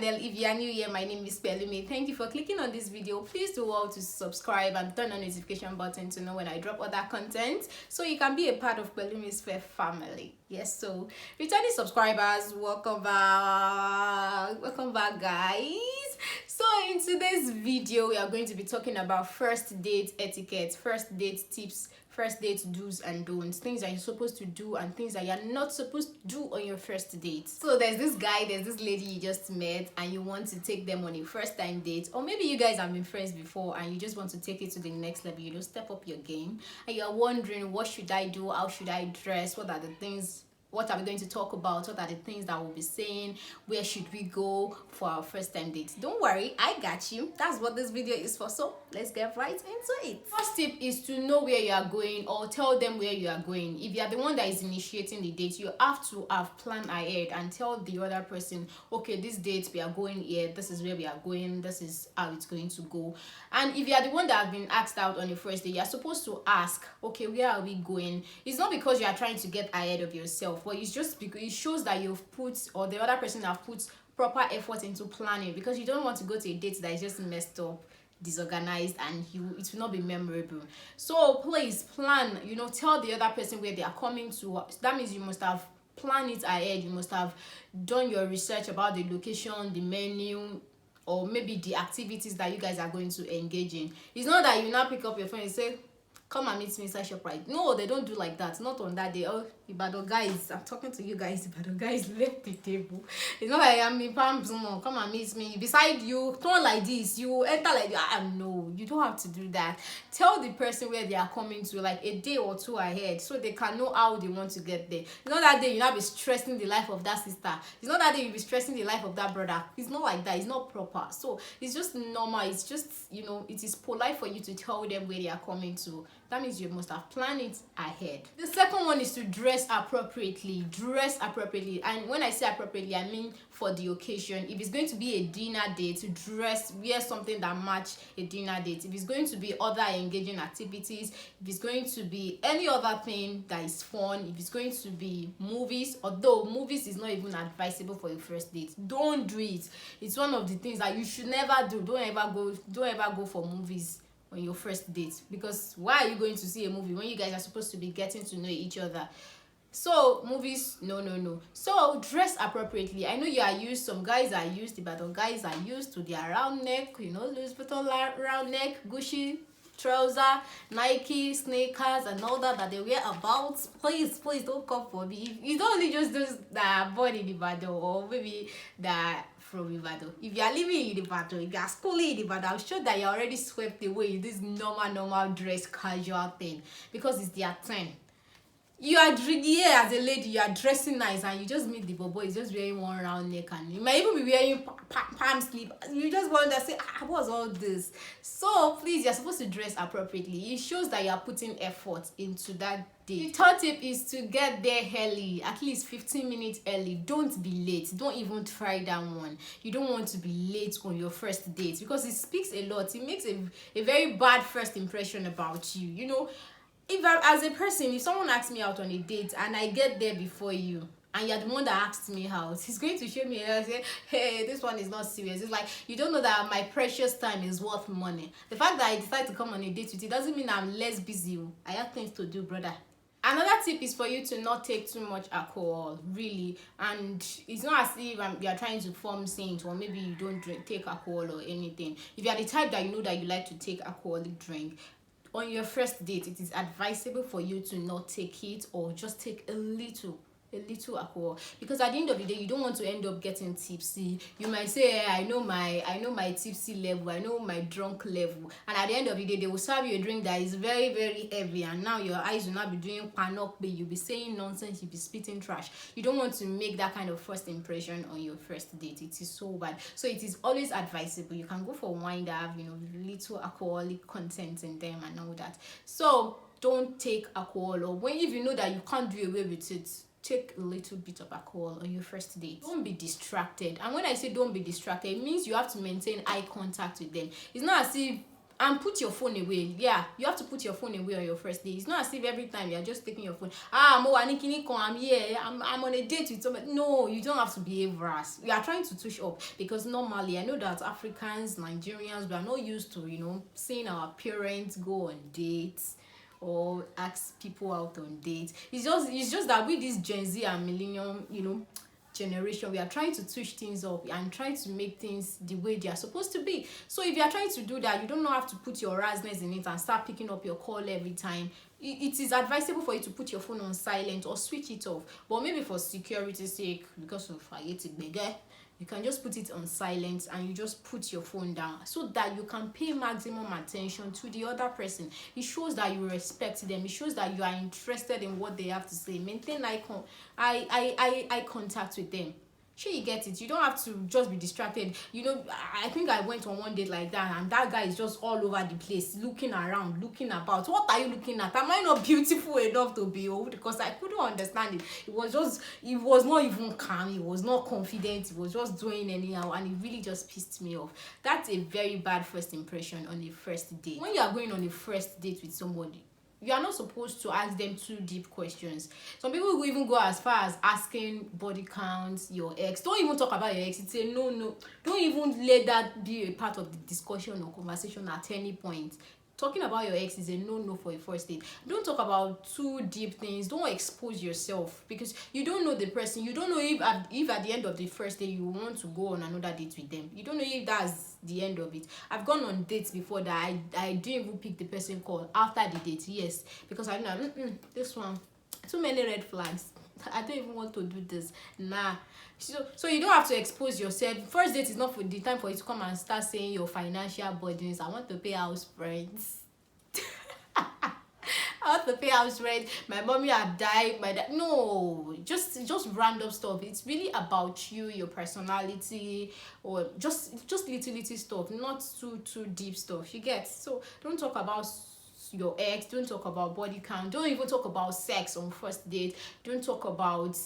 channel. If you are new here, my name is Pelumi. Thank you for clicking on this video. Please do well to subscribe and turn on the notification button to know when I drop other content, so you can be a part of Pelumi's Fair family. Yes, so returning subscribers, welcome back guys. So in today's video, we are going to be talking about first date etiquette, first date tips, first date do's and don'ts, things that you're supposed to do and things that you're not supposed to do on your first date. So there's this lady you just met and you want to take them on a first time date, or maybe you guys have been friends before and you just want to take it to the next level, step up your game, and you're wondering, what should I do, how should I dress, what are we going to talk about, what are the things that we'll be saying, where should we go for our first time date? Don't worry, I got you. That's what this video is for, so let's get right into it. First tip is to know where you are going, or tell them where you are going. If you are the one that is initiating the date, you have to have planned ahead and tell the other person, okay, this date we are going here, this is where we are going, this is how it's going to go. And if you are the one that has been asked out on the first day, you are supposed to ask, okay, where are we going? It's not because you are trying to get ahead of yourself, but it's just because it shows that you've put, or the other person have put proper effort into planning, because you don't want to go to a date that is just messed up, disorganized, and it will not be memorable. So please plan, tell the other person where they are coming to. That means you must have planned it ahead. You must have done your research about the location, the menu, or maybe the activities that you guys are going to engage in. It's not that you now pick up your phone and say, come and meet me inside ShopRite. No, they don't do like that. Not on that day. Oh, Ibadan guys, I'm talking to you guys. Ibadan guys left the table. It's not like I'm in Palms. No, come and meet me. Beside you, turn like this. You enter like that. No, you don't have to do that. Tell the person where they are coming to, like a day or two ahead, so they can know how they want to get there. It's not that day you now be stressing the life of that sister. It's not that day you be stressing the life of that brother. It's not like that. It's not proper. So it's just normal. It's just, it is polite for you to tell them where they are coming to. That means you must have planned it ahead. The second one is to dress appropriately. Dress appropriately. And when I say appropriately, I mean for the occasion. If it's going to be a dinner date, wear something that match a dinner date. If it's going to be other engaging activities, if it's going to be any other thing that is fun, if it's going to be movies, although movies is not even advisable for your first date, don't do it. It's one of the things that you should never do. Don't ever go for movies on your first date, because why are you going to see a movie when you guys are supposed to be getting to know each other? So movies, no. So dress appropriately. I know you are used, some guys are used, but guys are used to their round neck, Louis Vuitton round neck, Gucci trouser, Nike sneakers, and all that they wear about. Please don't come for me. You don't only just those that are born in Ibadan, or maybe that from Ibadan. If you are living in Ibadan, if you are schooling in Ibadan, I'm sure that you're already swept away in this normal dress casual thing, because it's their turn. You are here as a lady, you are dressing nice, and you just meet the boy, he's just wearing one round neck, and you might even be wearing palm sleeve. You just wonder, say, what's all this? So please, you're supposed to dress appropriately. It shows that you are putting effort into that day. The third tip is to get there early, at least 15 minutes early. Don't be late. Don't even try that one. You don't want to be late on your first date, because it speaks a lot. It makes a very bad first impression about you. If as a person, if someone asks me out on a date and I get there before you, and you're the one that asked me out, he's going to show me and say, hey, this one is not serious. It's like, you don't know that my precious time is worth money. The fact that I decide to come on a date with you doesn't mean I'm less busy. I have things to do, brother. Another tip is for you to not take too much alcohol, really. And it's not as if you are trying to form saints, or maybe you don't take alcohol or anything. If you are the type that that you like to take alcoholic drink, on your first date, it is advisable for you to not take it, or just take a little alcohol, because at the end of the day, you don't want to end up getting tipsy. You might say, hey, I know my tipsy level, I know my drunk level, and at the end of the day, they will serve you a drink that is very, very heavy, and now your eyes will not be doing panoply, you'll be saying nonsense, you'll be spitting trash. You don't want to make that kind of first impression on your first date. It is so bad. So it is always advisable. You can go for wine that have little alcoholic content in them and all that. So don't take alcohol, or if you know that you can't do away with it, take a little bit of alcohol on your first date. Don't be distracted. And when I say don't be distracted, it means you have to maintain eye contact with them. It's not as if And put your phone away. Yeah, you have to put your phone away on your first day. It's not as if every time you're just taking your phone. I'm here, I'm on a date with somebody. No, you don't have to behave rash. We are trying to touch up, because normally I know that Africans, Nigerians, we are not used to, seeing our parents go on dates or ask people out on dates. It's just that with this Gen Z and millennium, generation, we are trying to touch things up and trying to make things the way they are supposed to be. So if you are trying to do that, you don't have to put your razness in it and start picking up your call every time. It is advisable for you to put your phone on silent or switch it off, but maybe for security's sake, because of you can just put it on silent and you just put your phone down, so that you can pay maximum attention to the other person. It shows that you respect them. It shows that you are interested in what they have to say. Maintain eye contact with them. Sure, you get it. You don't have to just be distracted. I think I went on one date like that, and that guy is just all over the place, looking around, looking about. What are you looking at? Am I not beautiful enough to behold? Because I couldn't understand it. It was not even calm. He was not confident. He was just doing anyhow, and it really just pissed me off. That's a very bad first impression on a first date. When you are going on a first date with somebody, you are not supposed to ask them too deep questions. Some people will even go as far as asking body counts, your ex. Don't even talk about your ex. It's a no. Don't even let that be a part of the discussion or conversation at any point. Talking about your ex is a no for a first date. Don't talk about too deep things. Don't expose yourself, because you don't know the person. You don't know if at the end of the first day you want to go on another date with them. You don't know if that's the end of it. I've gone on dates before that I didn't even pick the person call after the date. Yes, because I know this one, too many red flags. I don't even want to do this. Nah. So you don't have to expose yourself. First date is not for the time for you to come and start saying your financial burdens. I want to pay house rent. I want to pay house rent. My mommy had died. My dad. No, just random stuff. It's really about you, your personality, or just little stuff. Not too deep stuff. You get? So don't talk about your ex. Don't talk about body count. Don't even talk about sex on first date. Don't talk about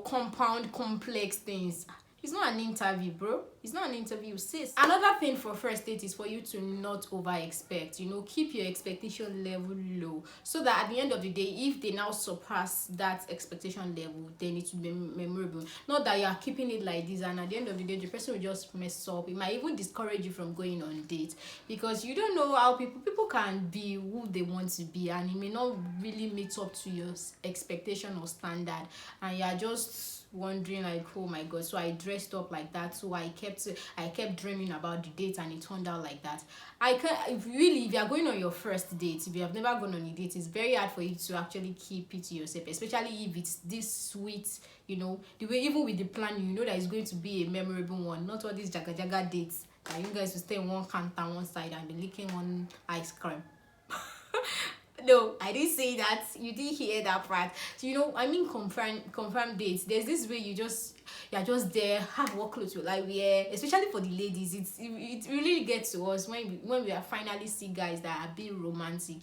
compound complex things. It's not an interview, bro. It's not an interview, sis. Another thing for first date is for you to not over expect. Keep your expectation level low, so that at the end of the day, if they now surpass that expectation level, then it will be memorable. Not that you are keeping it like this, and at the end of the day, the person will just mess up. It might even discourage you from going on dates, because you don't know how people can be who they want to be, and it may not really meet up to your expectation or standard, and you are just wondering like, oh my god, so I dressed up like that, so I kept dreaming about the date, and it turned out like that. If you are going on your first date, if you have never gone on a date, it's very hard for you to actually keep it to yourself, especially if it's this sweet, the way, even with the plan, that it's going to be a memorable one, not all these jaga dates that you guys will stay in one counter one side and be licking one ice cream. No, I didn't say that. You didn't hear that part. So, confirmed dates. There's this way you're just there, have what clothes you like wear. Especially for the ladies, it really gets to us when we are finally see guys that are being romantic.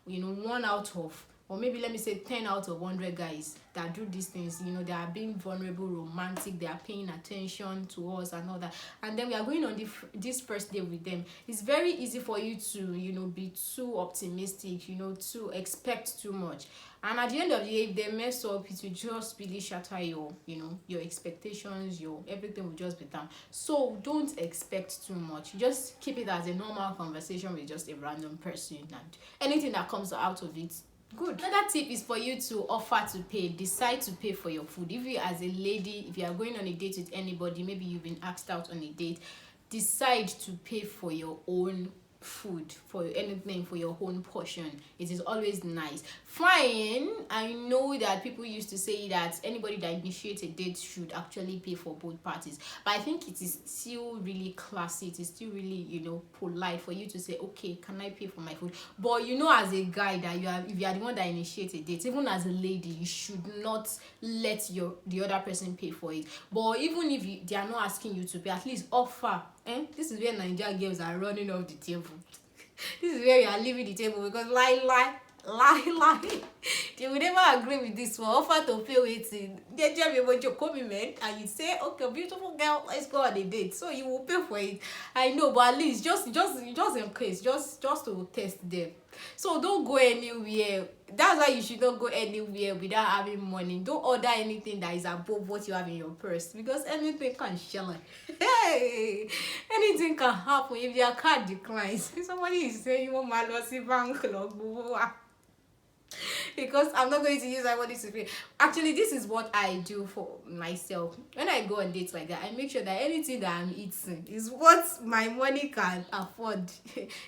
1 out of, or maybe let me say 10 out of 100 guys that do these things, they are being vulnerable, romantic, they are paying attention to us and all that, and then we are going on this first day with them. It's very easy for you to be too optimistic, to expect too much, and at the end of the day, if they mess up, it will just really shatter your expectations, your everything will just be down. So don't expect too much. Just keep it as a normal conversation with just a random person, and anything that comes out of it, good. Another tip is for you to offer to pay. Decide to pay for your food. If you, as a lady, if you are going on a date with anybody, maybe you've been asked out on a date, decide to pay for your own food, for anything, for your own portion. It is always nice. Fine, I know that people used to say that anybody that initiates a date should actually pay for both parties, but I think it is still really classy. It is still really polite for you to say, okay, can I pay for my food? But as a guy, that if you are the one that initiates a date, even as a lady, you should not let the other person pay for it. But even if they are not asking you to pay, at least offer. This is where Nigerian girls are running off the table. This is where you are leaving the table, because lie. lie. They will never agree with this one. Offer to pay waiting. They tell me about your commitment and you say, okay, beautiful girl, let's go on a date. So you will pay for it. I know, but at least just in case, just to test them. So don't go anywhere. That's why you should not go anywhere without having money. Don't order anything that is above what you have in your purse, because anything can shell. Hey, anything can happen if your card declines. Somebody is saying you want my lossy bank because I'm not going to use my money to pay. Actually, this is what I do for myself. When I go on dates like that, I make sure that anything that I'm eating is what my money can afford.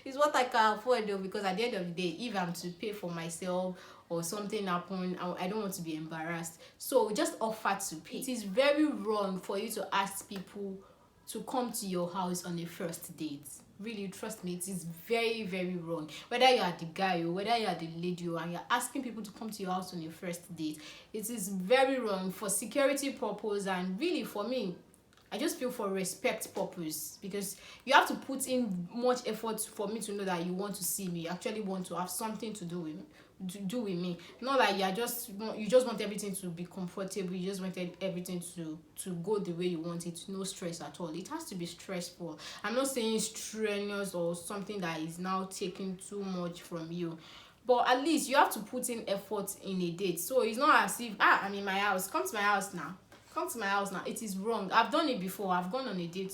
It's what I can afford though, because at the end of the day, if I'm to pay for myself or something happen, I don't want to be embarrassed. So just offer to pay. It is very wrong for you to ask people to come to your house on a first date. Really, trust me, it is very, very wrong. Whether you are the guy or whether you are the lady and you're asking people to come to your house on your first date, it is very wrong for security purpose, and really for me, I just feel for respect purpose, because you have to put in much effort for me to know that you want to see me, you actually want to have something to do with me. Not like you just want everything to be comfortable, you just want everything to go the way you want it, no stress at all. It has to be stressful. I'm not saying strenuous or something that is now taking too much from you, but at least you have to put in effort in a date. So it's not as if I'm in my house, come to my house now. It is wrong. I've done it before. I've gone on a date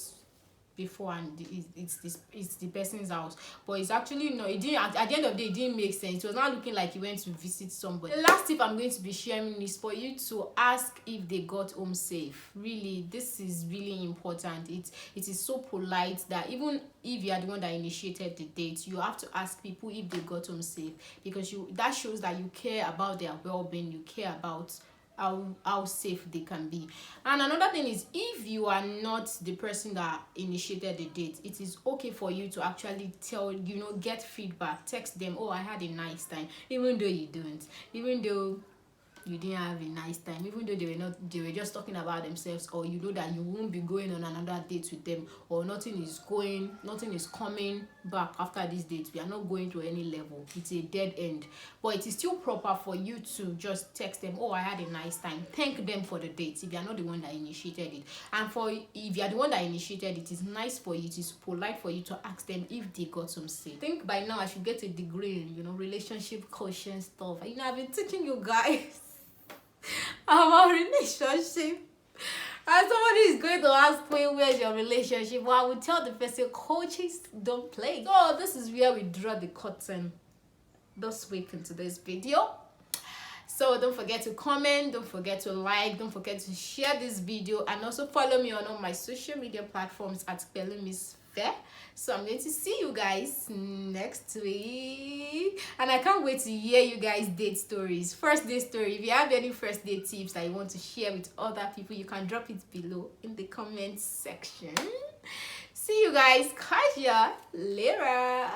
before and it's the person's house, but it's actually no, it didn't at the end of the day, it didn't make sense. It was not looking like you went to visit somebody. The last tip I'm going to be sharing is for you to ask if they got home safe. Really, this is really important. It is so polite that even if you are the one that initiated the date, you have to ask people if they got home safe, because that shows that you care about their well-being, you care about how safe they can be. And another thing is, if you are not the person that initiated the date, it is okay for you to actually get feedback, text them, oh, I had a nice time, even though you don't, even though you didn't have a nice time, even though they were just talking about themselves, or you know that you won't be going on another date with them, or nothing is coming back after this date. We are not going to any level. It's a dead end. But it is still proper for you to just text them, oh, I had a nice time. Thank them for the date if you are not the one that initiated it. And if you are the one that initiated it, it's nice for you, it is polite for you to ask them if they got some say. I think by now I should get a degree in relationship coaching stuff. I've been teaching you guys about relationship, and somebody is going to ask me, where's your relationship? Well, I would tell the person, coaches don't play. So this is where we draw the curtain this week into this video. So don't forget to comment, don't forget to like, don't forget to share this video, and also follow me on all my social media platforms at Miss Fair. So I'm going to see you guys next week, and I can't wait to hear you guys date stories, first date story. If you have any first date tips that you want to share with other people, you can drop it below in the comment section. See you guys, catch ya later.